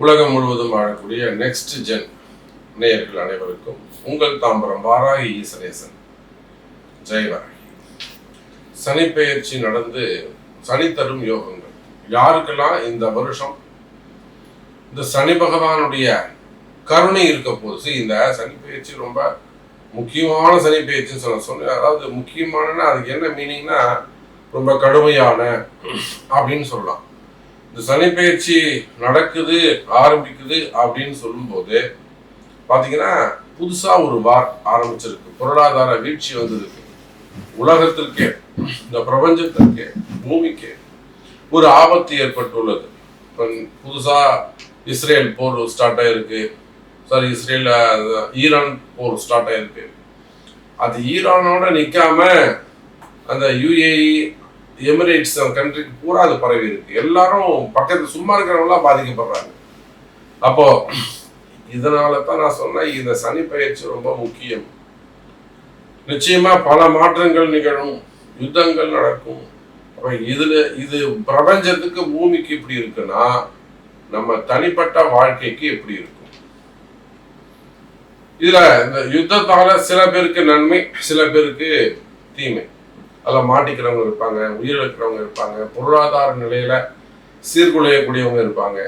உலகம் முழுவதும் வாழக்கூடிய நெக்ஸ்ட் ஜென் நேயர்கள் அனைவருக்கும் உங்கள் தாம்பரம் வாராகி ஈசனேசன் ஜெயவராகி. சனி பெயர்ச்சி நடந்து சனி தரும் யோகங்கள் யாருக்கெல்லாம் இந்த வருஷம் இந்த சனி பகவானுடைய கருணை இருக்க போது. இந்த சனி பெயர்ச்சி ரொம்ப முக்கியமான சனி பெயர்ச்சின்னு சொன்னேன். அதாவது முக்கியமான அதுக்கு என்ன மீனிங்னா ரொம்ப கடுமையான அப்படின்னு சொல்லலாம். இந்த சனி பெயர்ச்சி நடக்குது ஆரம்பிக்குது அப்படின்னு சொல்லும்போது பார்த்தீங்கன்னா புதுசா ஒரு வார் ஆரம்பிச்சிருக்கு. பொருளாதார வீழ்ச்சி வந்திருக்கு. உலகத்திற்கே இந்த பிரபஞ்சத்திற்கே பூமிக்கு ஒரு ஆபத்து ஏற்பட்டுள்ளது. இப்போ புதுசா இஸ்ரேல் போர் ஸ்டார்ட் ஆயிருக்கு. இஸ்ரேல் ஈரான் போர் ஸ்டார்ட் ஆயிருக்கு. அது ஈரானோட நிற்காம அந்த யுஏஇ எமிரேட்ஸ் கண்ட்ரிக்கு பூரா அது பரவி இருக்கு. எல்லாரும் பக்கத்து சும்மா இருக்கிறவங்களாம் பாதிக்கப்படுறாங்க. அப்போ இதனால தான் நான் சொன்னேன் இந்த சனி பெயர்ச்சி ரொம்ப முக்கியம். நிச்சயமா பல மாற்றங்கள் நிகழும், யுத்தங்கள் நடக்கும். அப்ப இது பிரபஞ்சத்துக்கு பூமிக்கு இப்படி இருக்குன்னா நம்ம தனிப்பட்ட வாழ்க்கைக்கு எப்படி இருக்கும்? இதுல இந்த யுத்தத்தால சில பேருக்கு நன்மை, சில பேருக்கு தீமை. அதில் மாட்டிக்கிறவங்க இருப்பாங்க, உயிரிழக்கிறவங்க இருப்பாங்க, பொருளாதார நிலையில சீர்குலையக்கூடியவங்க இருப்பாங்க.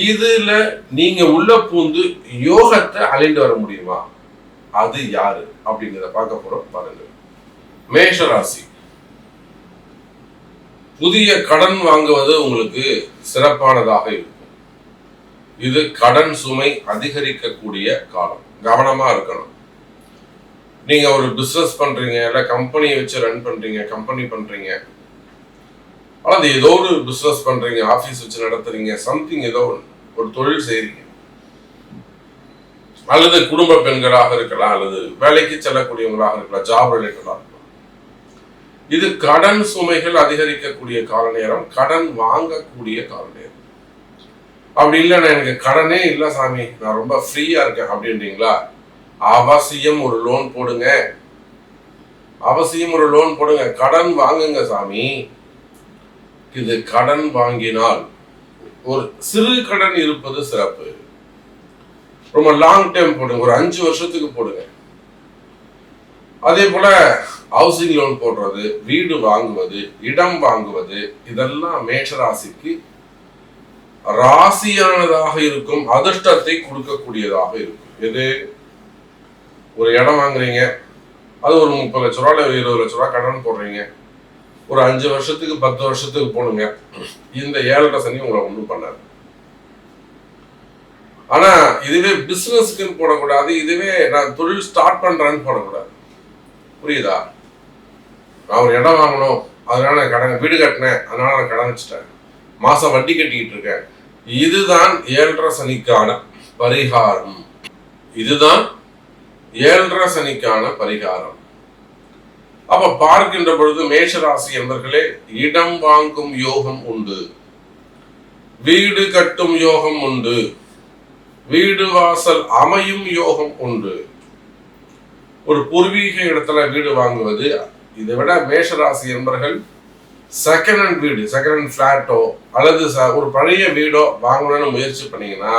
இதுல நீங்க உள்ள பூந்து யோகத்தை அழிந்து வர முடியுமா? அது யாரு அப்படிங்கிறத பார்க்க போறோம். பாருங்க. மேஷராசி. புதிய கடன் வாங்குவது உங்களுக்கு சிறப்பானதாக இருக்கும். இது கடன் சுமை அதிகரிக்கக்கூடிய காலம். கவனமா இருக்கணும். நீங்க ஒரு பிசினஸ் பண்றீங்க, இல்ல கம்பெனியை வச்சு ரன் பண்றீங்க, கம்பெனி பண்றீங்க, அல்லது ஏதோ ஒரு பிசினஸ் பண்றீங்க, ஆபீஸ் வச்சு நடத்துறீங்க, சம்திங் ஏதோ ஒரு தொழில் செய்றீங்க, அல்லது குடும்ப பெண்களாக இருக்கலாம், அல்லது வேலைக்கு செல்லக்கூடியவங்களாக இருக்கலாம், ஜாப் ரிலேட்டடா இருக்கலாம். இது கடன் சுமைகள் அதிகரிக்கக்கூடிய கால நேரம், கடன் வாங்கக்கூடிய கால நேரம். அப்படி இல்லைன்னா எனக்கு கடனே இல்லை சாமி, நான் ரொம்ப ஃப்ரீயா இருக்கேன் அப்படின்றீங்களா? அவசியம் ஒரு லோன் போடுங்க. அவசியம் ஒரு லோன் போடுங்க. கடன் வாங்குங்க சாமி. இது கடன் வாங்கினால் ஒரு சிறு கடன் இருப்பது சிறப்பு. ரொம்ப லாங் டைம் போடுங்க. ஒரு 5 வருஷத்துக்கு போடுங்க. அதே போல ஹவுசிங் லோன் போடுறது, வீடு வாங்குவது, இடம் வாங்குவது, இதெல்லாம் மேஷராசிக்கு ராசியானதாக இருக்கும், அதிர்ஷ்டத்தை கொடுக்கக்கூடியதாக இருக்கும். எது? ஒரு இடம் வாங்குறீங்க, அது ஒரு 30 லட்ச ரூபா, 20 லட்ச ரூபா கடன் போடுறீங்க. ஒரு 5 வருஷத்துக்கு 10 வருஷத்துக்கு போடுங்க. இந்த 7 சனி உங்களை ஒன்றும் பண்ணாது. ஆனா இதுவே பிசினஸ்க்குன்னு போடக்கூடாது. இதுவே நான் தொழில் ஸ்டார்ட் பண்றேன்னு போடக்கூடாது. புரியுதா? நான் ஒரு இடம் வாங்கணும், அதனால நான் கடன், வீடு கட்டினேன் அதனால நான் கடன் வச்சுட்டேன், மாசம் வட்டி கட்டிக்கிட்டு இருக்கேன். இதுதான் 7 சனிக்கான பரிகாரம். இதுதான் 7 சனிக்கான பரிகாரம். அப்ப பார்க்கின்ற பொழுது மேஷராசி என்பர்களே, இடம் வாங்கும் யோகம் உண்டு, வீடு கட்டும் யோகம் உண்டு, வீடு வாசல் அமையும் யோகம் உண்டு. ஒரு பூர்வீக இடத்துல வீடு வாங்குவது, இதை விட மேஷராசி என்பர்கள் செகண்ட் ஹேண்ட் வீடு, செகண்ட் ஹேண்ட் பிளாட்டோ அல்லது ஒரு பழைய வீடோ வாங்கணும்னு முயற்சி பண்ணீங்கன்னா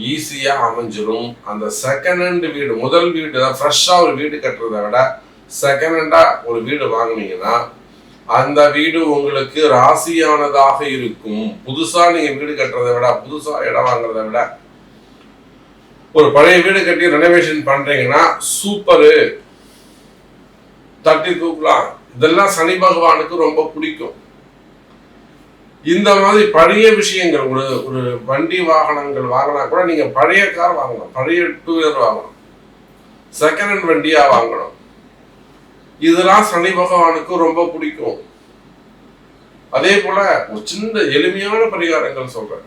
ஈஸியா அமைஞ்சிடும். அந்த செகண்ட் ஹேண்ட் வீடு, முதல் வீடு ஃப்ரெஷ்ஷா ஒரு வீடு கட்டுறதை விட செகண்ட் ஹேண்டா ஒரு வீடு வாங்கினீங்கன்னா அந்த வீடு உங்களுக்கு ராசியானதாக இருக்கும். புதுசா நீங்க வீடு கட்டுறதை விட, புதுசா இடம் வாங்குறதை விட ஒரு பழைய வீடு கட்டி ரெனோவேஷன் பண்றீங்கன்னா சூப்பரு, தட்டி தூக்கலாம். இதெல்லாம் சனி பகவானுக்கு ரொம்ப பிடிக்கும். இந்த மாதிரி பழைய விஷயங்கள், ஒரு வண்டி வாகனங்கள் வாங்கினா கூட நீங்க பழைய கார் வாங்கணும், பழைய 2 வீலர் வாங்கணும், செகண்ட் ஹேண்ட் வண்டியா வாங்கணும். இதெல்லாம் சனி பகவானுக்கு ரொம்ப பிடிக்கும். அதே போல ஒரு சின்ன எளிமையான பரிகாரங்கள் சொல்றேன்.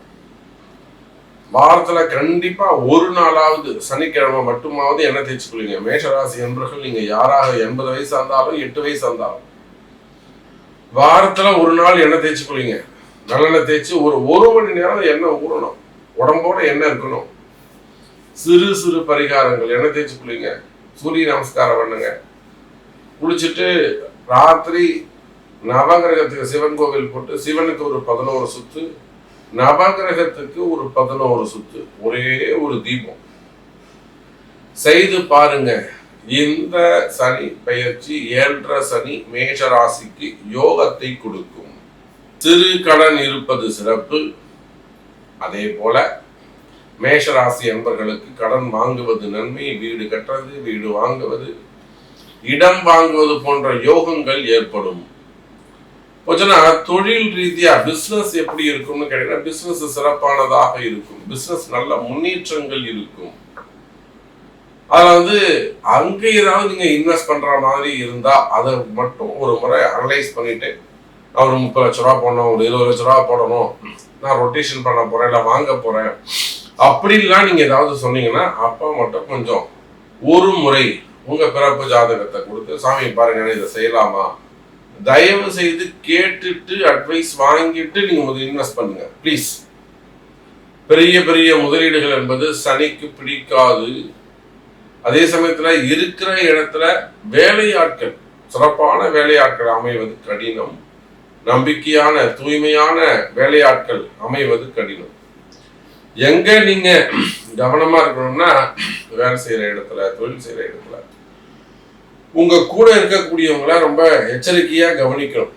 வாரத்துல கண்டிப்பா ஒரு நாளாவது சனிக்கிழமை மட்டுமாவது எண்ணெய் தேய்ச்சிக்கொள்ளுங்க. மேஷராசி என்பவர்கள் நீங்க யாராக 80 வயசா இருந்தாலும் 8 வயசா இருந்தாலும் வாரத்துல ஒரு நாள் எண்ணெய் தேய்ச்சிக்கொள்ளுங்க. நல்லெண்ணெய் தேய்ச்சி ஒரு மணி நேரம் எண்ணெய் ஊறணும், உடம்போட எண்ணெய் இருக்கணும். சிறு சிறு பரிகாரங்கள், எண்ணெய் தேய்ச்சிக்கொள்ளுங்க, சூரிய நமஸ்காரம் பண்ணுங்க, குளிச்சுட்டு ராத்திரி நவகிரகத்துக்கு சிவன் கோவில் போட்டு சிவனுக்கு ஒரு 11 சுத்து நவகிரகத்துக்கு ஒரு 11 சுத்து, ஒரே ஒரு தீபம் செய்து பாருங்க. இந்த சனி பெயர்ச்சி 7.5 சனி மேஷ ராசிக்கு யோகத்தை கொடுக்கும். சிறு கடன் இருப்பது சிறப்பு. அதே போல மேஷ ராசி என்பர்களுக்கு கடன் வாங்குவது நன்மை, வீடு கட்டுறது, வீடு வாங்குவது, இடம் வாங்குவது போன்ற யோகங்கள் ஏற்படும். கொஞ்சம் தொழில் ரீதியா பிசினஸ் எப்படி இருக்கும்னு கேட்டீங்கன்னா, பிசினஸ் சிறப்பானதாக இருக்கும். பிசினஸ் நல்ல முன்னேற்றங்கள் இருக்கும். அதுல அங்க ஏதாவது நீங்க இன்வெஸ்ட் பண்ற மாதிரி இருந்தா அதை மட்டும் ஒரு முறை அனலைஸ் பண்ணிட்டு, ஒரு 30 லட்ச ரூபா போடணும், ஒரு 20 லட்ச ரூபா போடணும், நான் ரொட்டேஷன் பண்ண போறேன், இல்லை வாங்க போறேன் அப்படிலாம் நீங்க ஏதாவது சொன்னீங்கன்னா, அப்ப மட்டும் கொஞ்சம் ஒரு முறை உங்க பிறப்பு ஜாதகத்தை கொடுத்து, சாமி பாருங்க இதை செய்யலாமா, தயவு செய்து கேட்டுட்டு அட்வைஸ் வாங்கிட்டு நீங்க இன்வெஸ்ட் பண்ணுங்க ப்ளீஸ். பெரிய பெரிய முதலீடுகள் என்பது சனிக்கு பிடிக்காது. அதே சமயத்துல இருக்கிற இடத்துல வேலையாட்கள், சிறப்பான வேலையாட்கள் அமைவது கடினம். நம்பிக்கையான தூய்மையான வேலையாட்கள் அமைவது கடினம். எங்க நீங்க கவனமா இருக்கணும்னா, வேலை செய்யற இடத்துல, தொழில் செய்யற இடத்துல உங்க கூட இருக்கக்கூடியவங்கள ரொம்ப எச்சரிக்கையா கவனிக்கணும்.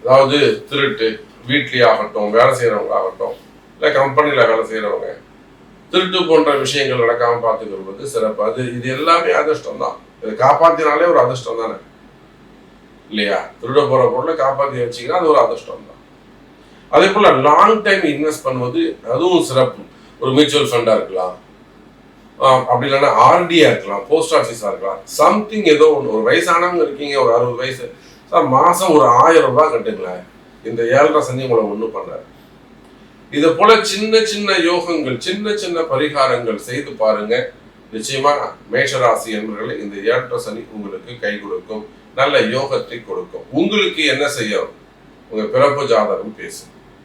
அதாவது திருட்டு, வீட்லயே ஆகட்டும், வேலை செய்யறவங்க ஆகட்டும், இல்லை கம்பெனியில வேலை செய்யறவங்க, திருட்டு போன்ற விஷயங்கள் நடக்காம பார்த்துக்கிறது சிறப்பு. இது எல்லாமே அதிர்ஷ்டம் தான். இதை காப்பாத்தினாலே ஒரு அதிர்ஷ்டம் தானே இல்லையா? திருட போற பொருளை காப்பாற்றி வச்சிங்கன்னா அது ஒரு அதிர்ஷ்டம் தான். அதே போல லாங் டைம் இன்வெஸ்ட் பண்ணுவது அதுவும் சிறப்பு. ஒரு மியூச்சுவல் ஃபண்டா இருக்கலாம், அப்படி இல்லைன்னா ஆர்டியா இருக்கலாம், போஸ்ட் ஆஃபீஸா இருக்கலாம், சம்திங் ஏதோ ஒன்று. ஒரு வயசானவங்க இருக்கீங்க, ஒரு 60 வயசு சார், மாசம் ஒரு 1000 ரூபாய் கட்டுங்களேன், இந்த 7.5 சனி உங்களை ஒன்றும் பண்ணாரு. இது போல சின்ன சின்ன யோகங்கள், சின்ன சின்ன பரிகாரங்கள் செய்து பாருங்க. நிச்சயமா மேஷராசி என்பவர்களை இந்த 7.5 சனி உங்களுக்கு கை கொடுக்கும், நல்ல யோகத்தை கொடுக்கும். உங்களுக்கு என்ன செய்யும்? உங்க பிறப்பு ஜாதகம் பேசும்.